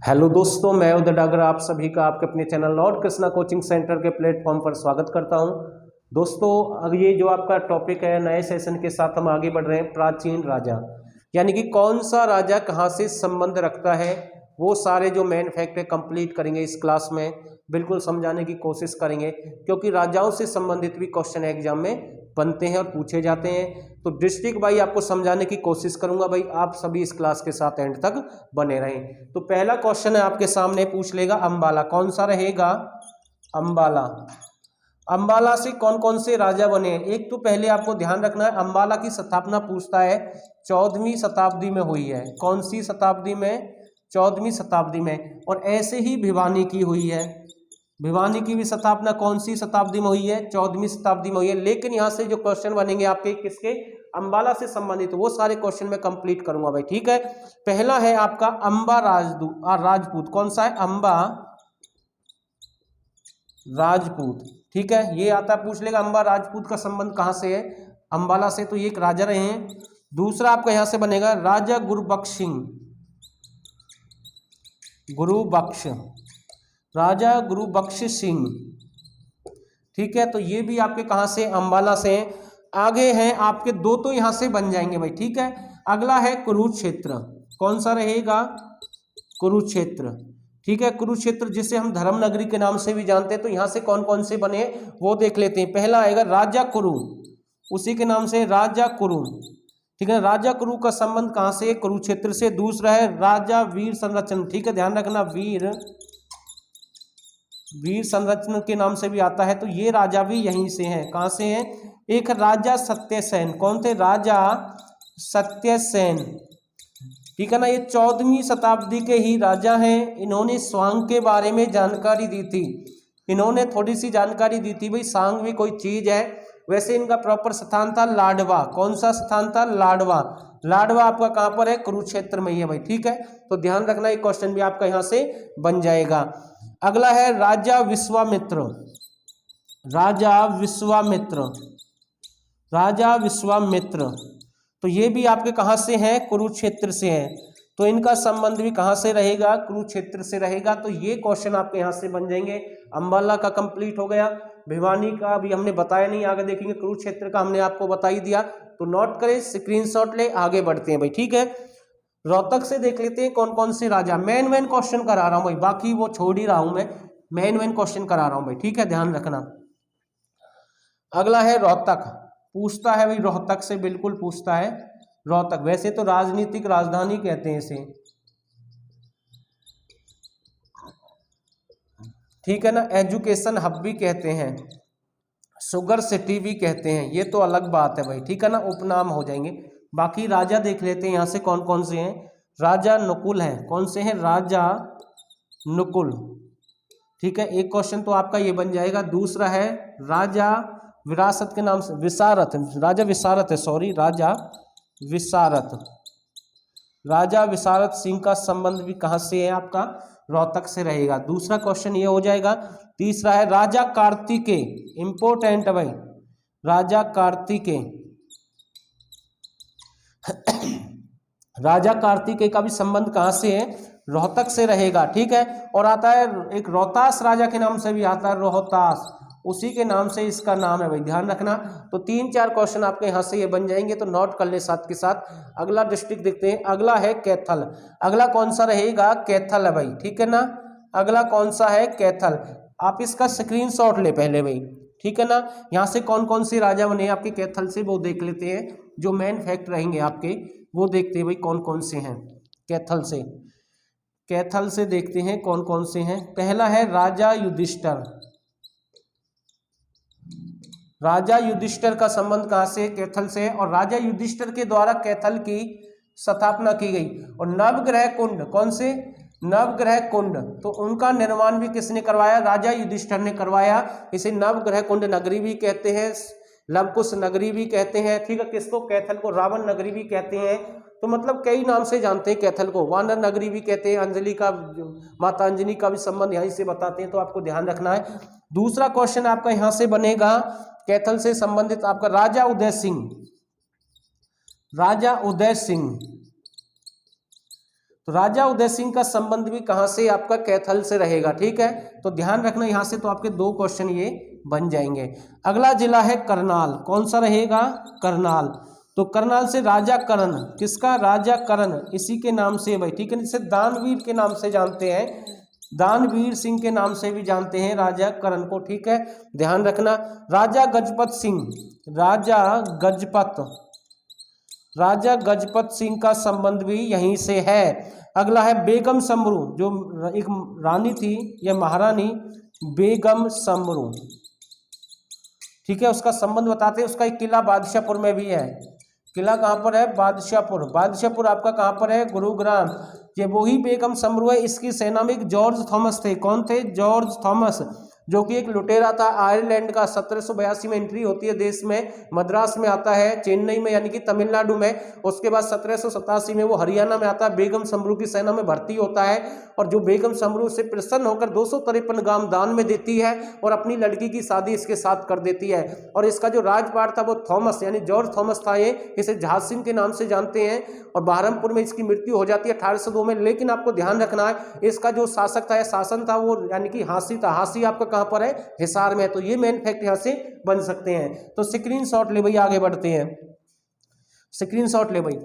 Hello दोस्तों, मैं उदय डागर आप सभी का आपके अपने channel Lord Krishna coaching centre के प्लेटफॉर्म पर स्वागत करता हूं। दोस्तों, अब ये जो आपका टॉपिक है, नए सेशन के साथ हम आगे बढ़ रहे हैं। प्राचीन राजा यानी कि कौन सा राजा कहां से संबंध रखता है, वो सारे जो मेन फैक्ट है कंप्लीट करेंगे इस क्लास में। बिल्कुल समझाने की कोशिश करेंगे क्योंकि राजाओं से संबंधित भी क्वेश्चन एग्जाम में बनते हैं और पूछे जाते हैं। तो डिस्ट्रिक्ट भाई आपको समझाने की कोशिश करूंगा। भाई आप सभी इस क्लास के साथ एंड तक बने रहें। तो पहला क्वेश्चन है आपके सामने, पूछ लेगा अंबाला। कौन सा रहेगा? अंबाला। अंबाला से कौन कौन से राजा बने हैं? एक तो पहले आपको ध्यान रखना है, अंबाला की स्थापना पूछता है 14वीं शताब्दी में हुई है। कौन सी शताब्दी में? 14वीं शताब्दी में। और ऐसे ही भिवानी की हुई है। भिवानी की भी स्थापना कौन सी शताब्दी में हुई है? 14वीं शताब्दी में हुई है। लेकिन यहाँ से जो क्वेश्चन बनेंगे आपके किसके? अंबाला से संबंधित, वो सारे क्वेश्चन मैं कंप्लीट करूंगा भाई, ठीक है। पहला है आपका अंबा राजपूत। कौन सा है? अंबा राजपूत, ठीक है। ये आता पूछ लेगा अंबा राजपूत का संबंध कहां से है? अंबाला से। तो ये एक राजा रहे हैं। दूसरा आपका यहां से बनेगा राजा गुरुबख्श सिंह। गुरुबख्श, राजा गुरुबख्श सिंह, ठीक है। तो ये भी आपके कहां से? अंबाला से। आगे हैं आपके दो, तो यहां से बन जाएंगे भाई, ठीक है। अगला है कुरुक्षेत्र। कौन सा रहेगा? कुरुक्षेत्र, ठीक है। कुरुक्षेत्र जिसे हम धर्म नगरी के नाम से भी जानते हैं। तो यहां से कौन कौन से बने वो देख लेते हैं। पहला आएगा राजा कुरु, उसी के नाम से राजा कुरु, ठीक है। राजा कुरु का संबंध कहां से? कुरुक्षेत्र से। दूसरा है राजा वीर संरक्षण, ठीक है, ध्यान रखना, वीर संरक्षण के नाम से भी आता है। तो ये राजा भी यहीं से हैं। कहां से हैं? एक राजा सत्यसेन। कौन थे? राजा सत्यसेन, ठीक है ना। ये 14वीं शताब्दी के ही राजा हैं। इन्होंने स्वांग के बारे में जानकारी दी थी। इन्होंने थोड़ी सी जानकारी दी थी भाई, सांग भी कोई चीज है। वैसे इनका प्रॉपर स्थान था लाडवा। कौन सा स्थान था? लाडवा। लाडवा आपका कहां पर है? कुरुक्षेत्र में ही है भाई, ठीक है। तो ध्यान रखना, ये क्वेश्चन भी आपका यहां से बन जाएगा। अगला है राजा विश्वामित्र। राजा विश्वामित्र, राजा विश्वामित्र, तो ये भी आपके कहां से हैं? कुरुक्षेत्र से हैं। तो इनका संबंध भी कहां से रहेगा? कुरुक्षेत्र से रहेगा। तो ये क्वेश्चन आपके यहां से बन जाएंगे। अंबाला का कंप्लीट हो गया। भिवानी का भी हमने बताया नहीं, आगे देखेंगे। कुरुक्षेत्र का हमने आपको बता ही दिया। तो नोट करें, स्क्रीनशॉट ले, आगे बढ़ते हैं भाई, ठीक है। रोहतक से देख लेते हैं कौन कौन से राजा। मेन क्वेश्चन करा रहा हूं भाई, बाकी वो छोड़ ही रहा हूं मैं। मेन क्वेश्चन करा रहा हूं भाई, ठीक है, ध्यान रखना। अगला है रोहतक। पूछता है भाई, रोहतक से बिल्कुल पूछता है। रोहतक वैसे तो राजनीतिक राजधानी कहते हैं इसे, ठीक है ना। एजुकेशन हब भी कहते हैं, शुगर सिटी भी कहते हैं, ये तो अलग बात है भाई, ठीक है ना, उपनाम हो जाएंगे। बाकी राजा देख लेते हैं यहाँ से कौन कौन से हैं। राजा नकुल हैं। कौन से हैं? राजा नकुल, ठीक है। एक क्वेश्चन तो आपका ये बन जाएगा। दूसरा है राजा विरासत के नाम से, विसारत, राजा विसारत है, सॉरी, राजा विसारत। राजा विसारत सिंह का संबंध भी कहां से है? आपका रोहतक से रहेगा। दूसरा क्वेश्चन ये हो जाएगा। तीसरा है राजा कार्तिकेय, इंपोर्टेंट है भाई, राजा कार्तिकेय। राजा कार्तिकेय का भी संबंध कहां से है? रोहतक से रहेगा, ठीक है। और आता है एक रोहतास राजा के नाम से भी आता है, रोहतास, उसी के नाम से इसका नाम है भाई, ध्यान रखना। तो 3-4 क्वेश्चन आपके यहाँ से ये बन जाएंगे, तो नोट कर ले साथ के साथ। अगला डिस्ट्रिक्ट देखते हैं। अगला है कैथल। अगला कौन सा रहेगा? कैथल है भाई, ठीक है ना। अगला कौन सा है? कैथल। आप इसका स्क्रीनशॉट ले पहले भाई, ठीक है ना। यहाँ से कौन कौन से राजा बने आपके कैथल से, वो देख लेते हैं। जो मेन फैक्ट रहेंगे आपके वो देखते हैं भाई, कौन कौन से हैं कैथल से। कैथल से देखते हैं कौन कौन से हैं। पहला है राजा युधिष्ठिर। राजा युधिष्ठिर का संबंध कहां से? कैथल से। और राजा युधिष्ठिर के द्वारा कैथल की स्थापना की गई। और नवग्रह कुंड, कौन से? नवग्रह कुंड, तो उनका निर्माण भी किसने करवाया? राजा युधिष्ठिर ने करवाया। इसे नवग्रह कुंड नगरी भी कहते हैं, लवकुश नगरी भी कहते हैं, ठीक है। किसको? कैथल को। रावण नगरी भी कहते हैं। तो मतलब कई नाम से जानते हैं कैथल को। वानर नगरी भी कहते हैं। अंजलि का, माता अंजलि का भी संबंध यहीं से बताते हैं, तो आपको ध्यान रखना है। दूसरा क्वेश्चन आपका यहां से बनेगा कैथल से संबंधित, आपका राजा उदय सिंह। राजा उदय सिंह, तो राजा उदय सिंह का संबंध भी कहाँ से, आपका कैथल से रहेगा। ठीक है, तो ध्यान रखना यहाँ से, तो आपके 2 क्वेश्चन ये बन जाएंगे। अगला जिला है करनाल, कौन सा रहेगा, करनाल। तो करनाल से राजा करण, किसका, राजा करण, इसी के नाम से भाई। ठीक है, जिसे दानवीर के नाम से जानते हैं, दानवीर सिंह के नाम से भी जानते हैं राजा करण को। ठीक है, ध्यान रखना। राजा गजपत सिंह, राजा गजपत सिंह का संबंध भी यहीं से है। अगला है बेगम समरू, जो एक रानी थी या महारानी बेगम समरू। ठीक है, उसका संबंध बताते हैं। उसका एक किला बादशाहपुर में भी है। किला कहाँ पर है, बादशाहपुर। बादशाहपुर आपका कहाँ पर है, गुरुग्राम। ये वही बेगम समरू है। इसकी सेना में एक जॉर्ज थॉमस थे। कौन थे, जॉर्ज थॉमस, जो कि एक लुटेरा था आयरलैंड का। 1782 में एंट्री होती है देश में, मद्रास में आता है, चेन्नई में यानी कि तमिलनाडु में। उसके बाद 1787 में वो हरियाणा में आता है, बेगम समरू की सेना में भर्ती होता है। और जो बेगम समरू से प्रसन्न होकर 253 गांव दान में देती है और अपनी लड़की की शादी इसके साथ कर देती है। और इसका जो राजपाट था वो थॉमस यानी जॉर्ज थॉमस था। ये इसे जहाज सिंह के नाम से जानते हैं। और बहरमपुर में इसकी मृत्यु हो जाती है 1802 में। लेकिन आपको ध्यान रखना है, इसका जो शासक था या शासन था वो यानी कि हांसी था। हांसी आपका कहाँ पर है, हिसार में। तो ये मेन फैक्ट यहां से बन सकते हैं। तो स्क्रीनशॉट ले भाई, आगे बढ़ते हैं। स्क्रीनशॉट ले भाई।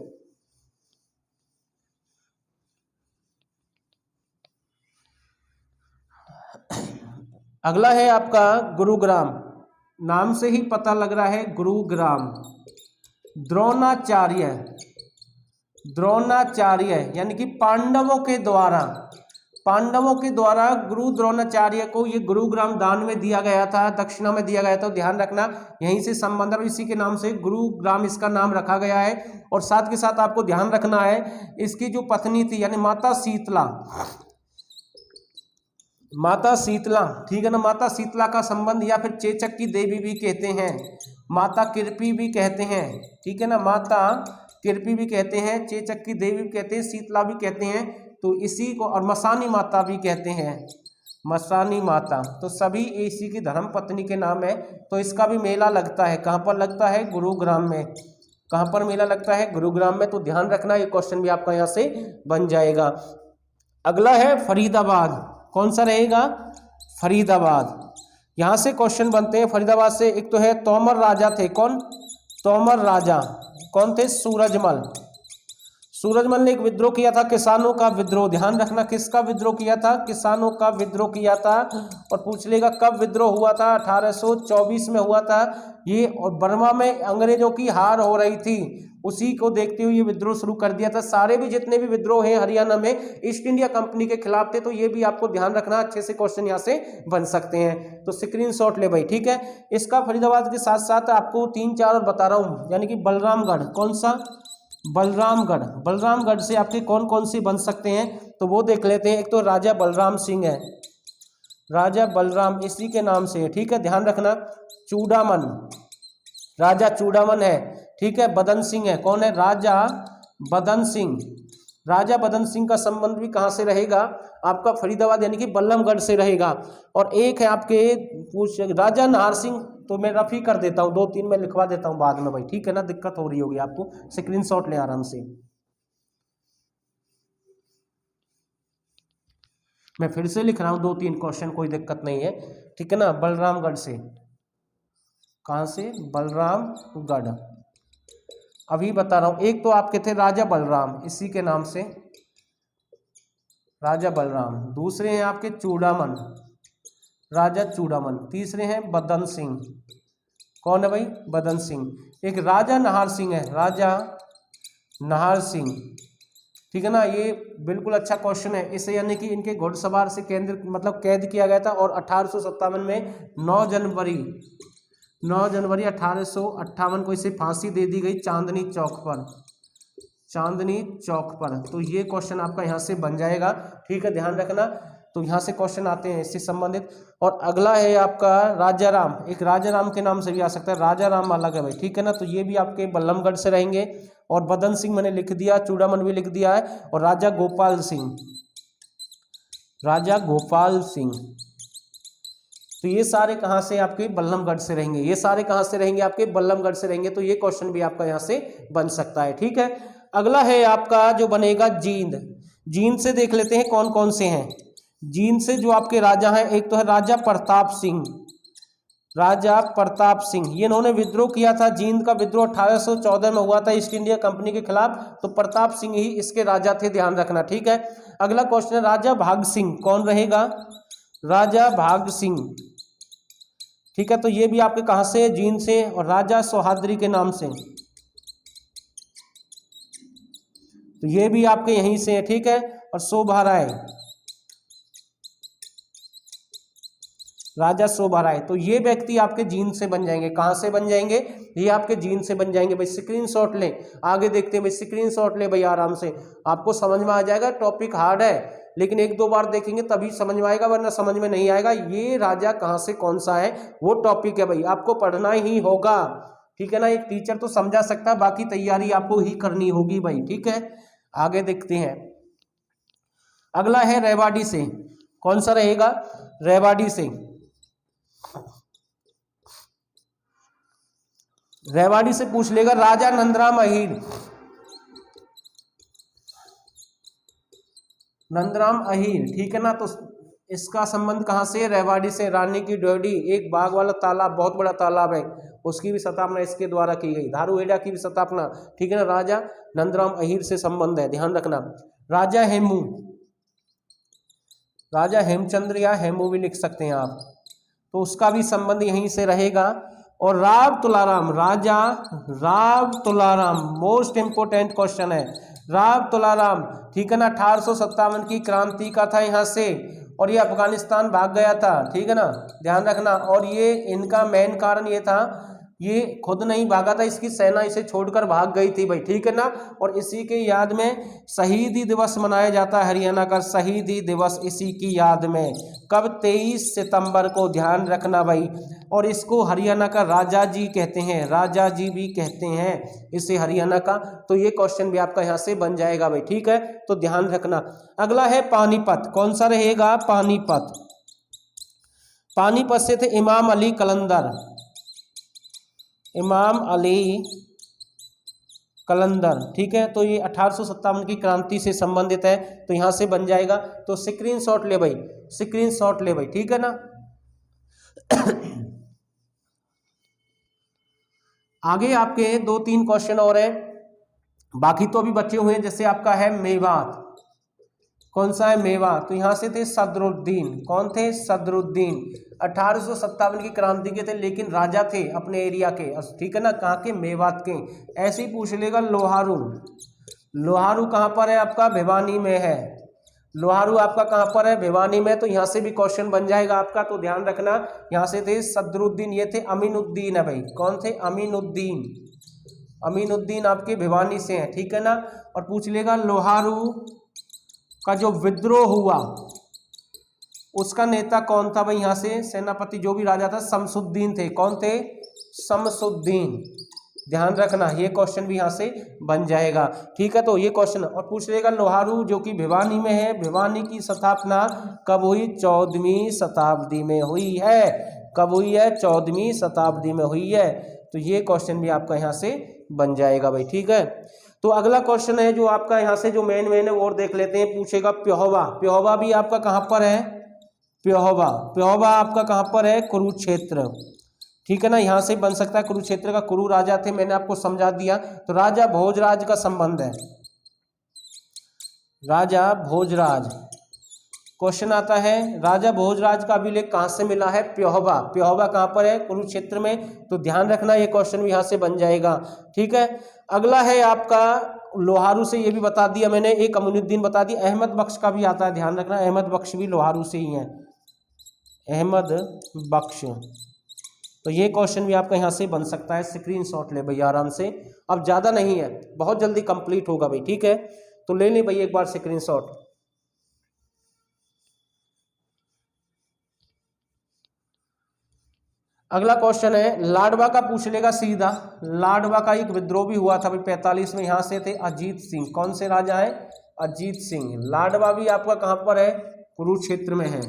अगला है आपका गुरुग्राम, नाम से ही पता लग रहा है गुरुग्राम। द्रोणाचार्य यानी कि पांडवों के द्वारा गुरु द्रोणाचार्य को ये गुरुग्राम दान में दिया गया था, दक्षिणा में दिया गया था। तो ध्यान रखना, यहीं से संबंध है, इसी के नाम से गुरुग्राम इसका नाम रखा गया है। और साथ के साथ आपको ध्यान रखना है, इसकी जो पत्नी थी यानी माता शीतला, ठीक है ना, माता शीतला का संबंध, या फिर चेचक की देवी भी कहते हैं, माता कृपी भी कहते हैं। ठीक है ना, माता कृपी भी कहते हैं, चेचक की देवी भी कहते हैं, शीतला भी कहते हैं। तो इसी को, और मसानी माता भी कहते हैं, मसानी माता। तो सभी इसी की धर्म पत्नी के नाम है। तो इसका भी मेला लगता है, कहाँ पर लगता है, गुरुग्राम में। कहाँ पर मेला लगता है, गुरुग्राम में। तो ध्यान रखना, ये क्वेश्चन भी आपका यहाँ से बन जाएगा। अगला है फरीदाबाद, कौन सा रहेगा, फरीदाबाद। यहाँ से क्वेश्चन बनते हैं फरीदाबाद से। एक तो है तोमर राजा थे, कौन, तोमर राजा कौन थे, सूरजमल ने एक विद्रोह किया था, किसानों का विद्रोह। ध्यान रखना, किसका विद्रोह किया था, किसानों का विद्रोह किया था। और पूछ लेगा कब विद्रोह हुआ था, 1824 में हुआ था ये। और बर्मा में अंग्रेजों की हार हो रही थी, उसी को देखते हुए ये विद्रोह शुरू कर दिया था। सारे भी जितने भी विद्रोह हैं हरियाणा में ईस्ट इंडिया कंपनी के खिलाफ थे। तो ये भी आपको ध्यान रखना, अच्छे से क्वेश्चन यहाँ से बन सकते हैं। तो स्क्रीनशॉट ले भाई, ठीक है। इसका फरीदाबाद के साथ साथ आपको 3-4 और बता रहा हूँ, यानी कि बलरामगढ़, कौन सा, बलरामगढ़ से आपके कौन कौन से बन सकते हैं, तो वो देख लेते हैं। एक तो राजा बलराम सिंह है, राजा बलराम इसी के नाम से है। ठीक है, ध्यान रखना। चूड़ामन, राजा चूड़ामन है। ठीक है, बदन सिंह है, कौन है, राजा बदन सिंह। राजा बदन सिंह का संबंध भी कहाँ से रहेगा, आपका फरीदाबाद यानी कि बल्लभगढ़ से रहेगा। और एक है आपके राजा नाहर सिंह, तो मैं रफ ही कर देता हूँ, 2-3 में लिखवा देता हूँ बाद में भाई, ठीक है ना, दिक्कत हो रही होगी आपको। स्क्रीनशॉट ले आराम से, मैं फिर से लिख रहा हूँ 2-3 क्वेश्चन, कोई दिक्कत नहीं है, ठीक है ना। बलरामगढ़ से, कहाँ से, बलरामगढ़। अभी बता रहा हूँ, एक तो आपके थे राजा बलराम, इसी के नाम से राजा बलराम। दूसरे हैं आपके चूड़ामन, राजा चूड़ामन। तीसरे हैं बदन सिंह, कौन है भाई, बदन सिंह। एक राजा नाहर सिंह है, राजा नाहर सिंह, ठीक है ना। ये बिल्कुल अच्छा क्वेश्चन है। इसे यानी कि इनके घुड़सवार से केंद्र मतलब कैद किया गया था। और 1857 में 9 जनवरी 1858 को इसे फांसी दे दी गई चांदनी चौक पर। तो ये क्वेश्चन आपका यहाँ से बन जाएगा, ठीक है, ध्यान रखना। तो यहाँ से क्वेश्चन आते हैं इससे संबंधित। और अगला है आपका राजा राम, एक राजा राम के नाम से भी आ सकता है, राजा राम अलग है भाई, ठीक है ना। तो ये भी आपके बल्लभगढ़ से रहेंगे। और बदन सिंह मैंने लिख दिया, चूड़ामन भी लिख दिया है। और राजा गोपाल सिंह, तो ये सारे कहाँ से आपके बल्लभगढ़ से रहेंगे, ये सारे कहाँ से रहेंगे आपके बल्लभगढ़ से रहेंगे। तो ये क्वेश्चन भी आपका यहाँ से बन सकता है, ठीक है। अगला है आपका जो बनेगा जींद। जींद से देख लेते हैं कौन कौन से हैं। जींद से जो आपके राजा हैं, एक तो है राजा प्रताप सिंह। राजा प्रताप सिंह, ये इन्होंने विद्रोह किया था। जींद का विद्रोह 1814 में हुआ था ईस्ट इंडिया कंपनी के खिलाफ, तो प्रताप सिंह ही इसके राजा थे, ध्यान रखना, ठीक है। अगला क्वेश्चन है राजा भाग सिंह, कौन रहेगा? राजा भाग सिंह, ठीक है। तो ये भी आपके कहां से? जींद से। और राजा सोहाद्री के नाम से, तो ये भी आपके यहीं से है, ठीक है। और शोभाराय, राजा शोभाराय, तो ये व्यक्ति आपके जींद से बन जाएंगे। कहां से बन जाएंगे? ये आपके जींद से बन जाएंगे भाई। स्क्रीनशॉट लें, आगे देखते हैं भाई, स्क्रीनशॉट लें भाई आराम से, आपको समझ में आ जाएगा। टॉपिक हार्ड है लेकिन एक दो बार देखेंगे तभी समझ में आएगा, वरना समझ में नहीं आएगा। ये राजा कहां से कौन सा है वो टॉपिक है भाई, आपको पढ़ना ही होगा, ठीक है ना। एक टीचर तो समझा सकता है, बाकी तैयारी आपको ही करनी होगी भाई, ठीक है। आगे देखते हैं, अगला है रेवाड़ी से। कौन सा रहेगा? रेवाड़ी से। रेवाड़ी से पूछ लेगा राजा नंदराम अहीर। नंदराम अहीर, ठीक है ना। तो इसका संबंध कहां से? रेवाड़ी से। रानी की ड्योढ़ी, एक बाघ वाला तालाब, बहुत बड़ा तालाब है, उसकी भी स्थापना इसके द्वारा की गई। धारूहेड़ा की भी स्थापना, ठीक है ना। राजा नंदराम अहीर से संबंध है, ध्यान रखना। राजा हेमू, राजा हेमचंद्र या हेमू भी लिख सकते हैं आप, तो उसका भी संबंध यहीं से रहेगा। और Rao Tularam, Raja Rao Tularam, most important question है। राव तुलाराम, ठीक है ना, 1857 की क्रांति का था यहाँ से, और ये अफगानिस्तान भाग गया था, ठीक है ना, ध्यान रखना। और ये इनका मेन कारण ये था, ये खुद नहीं भागा था, इसकी सेना इसे छोड़कर भाग गई थी भाई, ठीक है ना। और इसी के याद में शहीदी दिवस मनाया जाता है हरियाणा का, शहीदी दिवस इसी की याद में। कब? 23 सितंबर को, ध्यान रखना भाई। और इसको हरियाणा का राजा जी कहते हैं, राजा जी भी कहते हैं इसे हरियाणा का। तो ये क्वेश्चन भी आपका यहाँ से बन जाएगा भाई, ठीक है, तो ध्यान रखना। अगला है पानीपत, कौन सा रहेगा? पानीपत। पानीपत से थे इमाम अली कलंदर, इमाम अली कलंदर, ठीक है। तो ये 1857 की क्रांति से संबंधित है, तो यहां से बन जाएगा। तो स्क्रीनशॉट ले भाई, स्क्रीनशॉट ले भाई, ठीक है ना। आगे आपके 2-3 क्वेश्चन और हैं, बाकी तो अभी बचे हुए हैं। जैसे आपका है मेवात, कौन सा है? मेवात। तो यहां से थे सदरुद्दीन, कौन थे? सदरुद्दीन। 1857 की क्रांति के थे, लेकिन राजा थे अपने एरिया के, ठीक है ना। कहाँ के? मेवात के। ऐसे ही पूछ लेगा लोहारू। लोहारू कहाँ पर है आपका? भिवानी में है। लोहारू आपका कहाँ पर है? भिवानी में। तो यहाँ से भी क्वेश्चन बन जाएगा आपका, तो ध्यान रखना। यहाँ से थे सदरुद्दीन, ये थे अमीनुद्दीन है भाई। कौन थे? अमीनुद्दीन। अमीनुद्दीन आपके भिवानी से हैं, ठीक है ना। और पूछ लेगा लोहारू का जो विद्रोह हुआ उसका नेता कौन था भाई? यहाँ से सेनापति जो भी राजा था शमसुद्दीन थे। कौन थे? शमसुद्दीन, ध्यान रखना। ये क्वेश्चन भी यहाँ से बन जाएगा, ठीक है। तो ये क्वेश्चन। और पूछ लेगा लोहारू जो कि भिवानी में है, भिवानी की स्थापना कब हुई? 14वीं शताब्दी में हुई है। कब हुई है? 14वीं शताब्दी में हुई है। तो ये क्वेश्चन भी आपका यहाँ से बन जाएगा भाई, ठीक है। तो अगला क्वेश्चन है जो आपका यहाँ से जो मेन है वो और देख लेते हैं। पूछेगा प्योहवा। प्योहवा भी आपका कहाँ पर है? प्योहवा, प्योहवा आपका कहाँ पर है? कुरुक्षेत्र, ठीक है ना। यहाँ से बन सकता है, कुरुक्षेत्र का कुरु राजा थे, मैंने आपको समझा दिया। तो राजा भोजराज का संबंध है, राजा भोजराज। क्वेश्चन आता है राजा भोजराज का अभिलेख कहाँ से मिला है? प्योहवा। प्योहवा कहाँ पर है? कुरुक्षेत्र में। तो ध्यान रखना, ये क्वेश्चन भी यहाँ से बन जाएगा, ठीक है। अगला है आपका लोहारू से, ये भी बता दिया मैंने, एक अमीनुद्दीन बता दिया। अहमद बख्श का भी आता है, ध्यान रखना, अहमद बख्श भी लोहारू से ही है, अहमद बख्श। तो ये क्वेश्चन भी आपका यहाँ से बन सकता है। स्क्रीनशॉट ले भैया आराम से, अब ज़्यादा नहीं है, बहुत जल्दी कंप्लीट होगा भाई, ठीक है। तो ले ले भाई एक बार स्क्रीनशॉट। अगला क्वेश्चन है लाडवा का, पूछ लेगा सीधा। लाडवा का एक विद्रोह भी हुआ था भाई 45 में, यहाँ से थे अजीत सिंह। कौन से राजा है? अजीत सिंह। लाडवा भी आपका कहाँ पर है? कुरुक्षेत्र में है।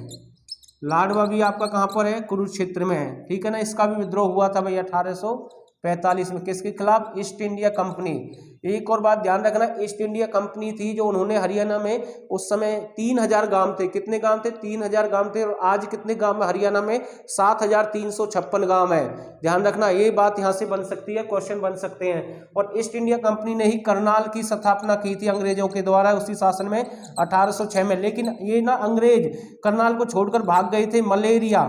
लाडवा भी आपका कहाँ पर है? कुरुक्षेत्र में है, ठीक है ना। इसका भी विद्रोह हुआ था भाई 1845 में, किसके खिलाफ? East India company. एक और बात ध्यान रखना, ईस्ट इंडिया कंपनी थी जो उन्होंने हरियाणा में उस समय 3000 गांव थे, कितने गांव थे? 3000 गांव थे। और आज कितने गांव हरियाणा में? 7356 गांव है। ध्यान रखना, ये बात यहाँ से बन सकती है, क्वेश्चन बन सकते हैं। और ईस्ट इंडिया कंपनी ने ही करनाल की स्थापना की थी अंग्रेजों के द्वारा उसी शासन में 1806 में। लेकिन ये ना अंग्रेज करनाल को छोड़कर भाग गए थे, मलेरिया,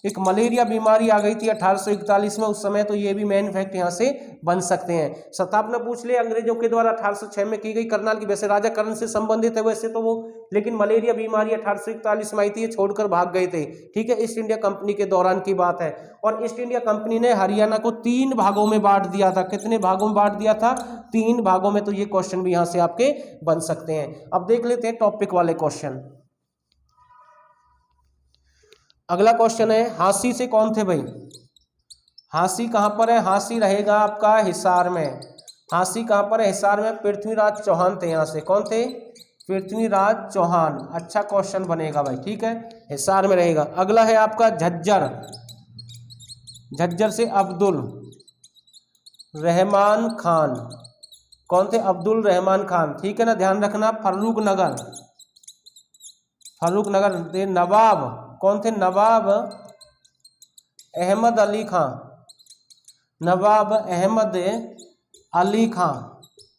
एक मलेरिया बीमारी आ गई थी 1841 में उस समय। तो ये भी मेन फैक्ट यहाँ से बन सकते हैं। स्थापना पूछ ले अंग्रेजों के द्वारा 1806 में की गई करनाल की। वैसे राजा कर्ण से संबंधित है वैसे तो वो, लेकिन मलेरिया बीमारी 1841 में आई थी, छोड़कर भाग गए थे। ठीक है, ईस्ट इंडिया कंपनी के दौरान की बात है। और ईस्ट इंडिया कंपनी ने हरियाणा को 3 भागों में बांट दिया था। कितने भागों में बांट दिया था? 3 भागों में। तो ये क्वेश्चन भी यहाँ से आपके बन सकते हैं। अब देख लेते हैं टॉपिक वाले क्वेश्चन। अगला क्वेश्चन है, हांसी से कौन थे भाई? हांसी कहाँ पर है? हांसी रहेगा आपका हिसार में। हांसी कहाँ पर है? हिसार में। पृथ्वीराज चौहान थे यहाँ से। कौन थे? पृथ्वीराज चौहान। अच्छा क्वेश्चन बनेगा भाई। ठीक है, हिसार में रहेगा। अगला है आपका झज्जर। झज्जर से अब्दुल रहमान खान। कौन थे? अब्दुल रहमान खान। ठीक है ना, ध्यान रखना। फर्रुख नगर, फर्रुख नगर नवाब। कौन थे? नवाब अहमद अली खां। नवाब अहमद अली खां।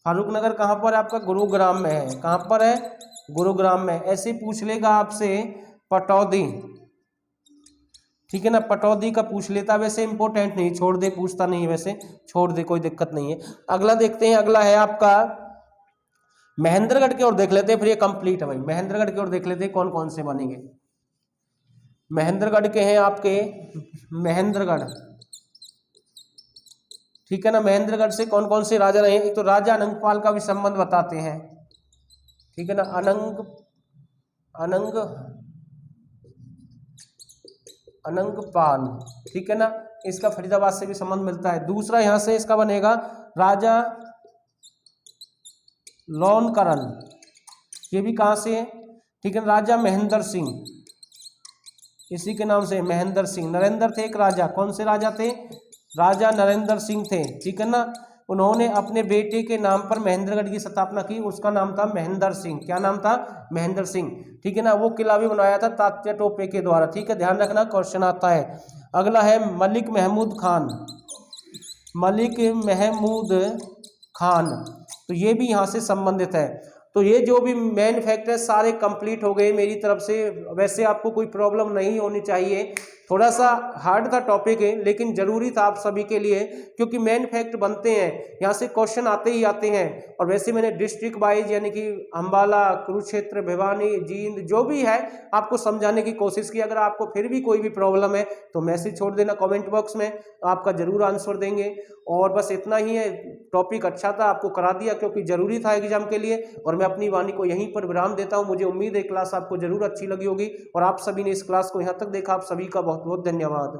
फारूक नगर कहाँ पर है आपका? गुरुग्राम में है। कहाँ पर है? गुरुग्राम में। ऐसे पूछ लेगा आपसे पटौदी। ठीक है ना, पटौदी का पूछ लेता। वैसे इंपॉर्टेंट नहीं, छोड़ दे, पूछता नहीं है वैसे, छोड़ दे, कोई दिक्कत नहीं है। अगला देखते हैं। अगला है आपका महेंद्रगढ़ की ओर देख लेते हैं, फिर ये कंप्लीट है भाई। महेंद्रगढ़ की ओर देख लेते हैं कौन कौन से बनेंगे। महेंद्रगढ़ के हैं आपके महेंद्रगढ़। ठीक है ना, महेंद्रगढ़ से कौन कौन से राजा रहे? एक तो राजा अनंगपाल का भी संबंध बताते हैं। ठीक है ना, अनंगपाल। ठीक है ना, इसका फरीदाबाद से भी संबंध मिलता है। दूसरा यहां से इसका बनेगा राजा लौनकरण। ये भी कहां से है? ठीक है, राजा महेंद्र सिंह, इसी के नाम से महेंद्र सिंह। नरेंद्र थे एक राजा। कौन से राजा थे? राजा नरेंद्र सिंह थे। ठीक है ना, उन्होंने अपने बेटे के नाम पर महेंद्रगढ़ की स्थापना की, उसका नाम था महेंद्र सिंह। क्या नाम था? महेंद्र सिंह। ठीक है ना, वो किला भी बनाया था तात्या टोपे के द्वारा। ठीक है, ध्यान रखना, क्वेश्चन आता है। अगला है मलिक महमूद खान। मलिक महमूद खान, तो ये भी यहाँ से संबंधित है। तो ये जो भी मेन फैक्ट है सारे कंप्लीट हो गए मेरी तरफ से। वैसे आपको कोई प्रॉब्लम नहीं होनी चाहिए। थोड़ा सा हार्ड था टॉपिक है, लेकिन जरूरी था आप सभी के लिए, क्योंकि मेन फैक्ट बनते हैं यहाँ से, क्वेश्चन आते ही आते हैं। और वैसे मैंने डिस्ट्रिक्ट वाइज यानी कि अंबाला, कुरुक्षेत्र, भिवानी, जींद जो भी है आपको समझाने की कोशिश की। अगर आपको फिर भी कोई भी प्रॉब्लम है तो मैसेज छोड़ देना कमेंट बॉक्स में, आपका जरूर आंसर देंगे। और बस इतना ही है, टॉपिक अच्छा था, आपको करा दिया क्योंकि जरूरी था एग्जाम के लिए। और मैं अपनी वाणी को यहीं पर विराम देता हूं। मुझे उम्मीद है क्लास आपको जरूर अच्छी लगी होगी। और आप सभी ने इस क्लास को यहाँ तक देखा, आप सभी का बहुत बहुत धन्यवाद।